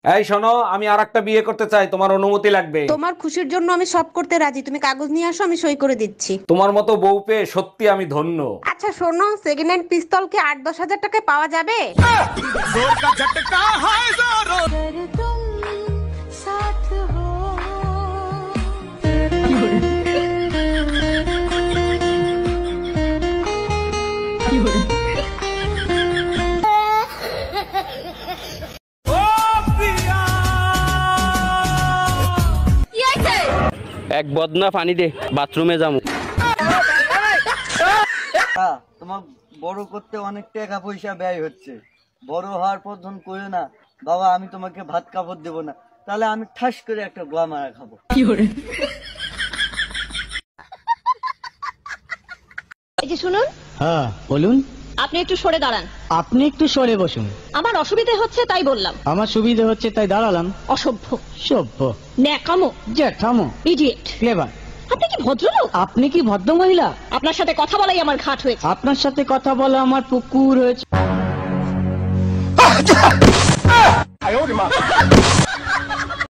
এই শোনো, আমি আরেকটা বিয়ে করতে চাই, তোমার অনুমতি লাগবে। তোমার খুশির জন্য আমি সব করতে রাজি, তুমি কাগজ নিয়ে আসো, আমি সই করে দিচ্ছি। তোমার মতো বউ পেয়ে সত্যি আমি ধন্য। আচ্ছা শোনো, সেকেন্ড হ্যান্ড পিস্তল কি 8-10 হাজার টাকায় পাওয়া যাবে? এক বদনা পানি দে, বাথরুমে যাবো। তোমার বড় করতে অনেক টাকা পয়সা ব্যয় হচ্ছে, বড় হওয়ার পর ধন করো না বাবা, আমি তোমাকে ভাত কাপড় দেবো না, তাহলে আমি ঠাস করে একটা গোয়া মারা খাবো। এই যে শুনুন। হ্যাঁ বলুন। আপনি একটু সরে দাঁড়ান। আপনি একটু সরে বসুন। আমার অসুবিধে হচ্ছে তাই বললাম। আমার সুবিধা হচ্ছে তাই দাঁড়ালাম। অসভ্য, সভ্য, ন্যাকামো, জ্যাঠামো, ইডিয়েট। ক্লেভার। আপনি কি ভদ্রলোক? আপনি কি ভদ্র মহিলা? আপনার সাথে কথা বলাই আমার ঘাট হয়েছে। আপনার সাথে কথা বলা আমার পুকুর হয়েছে।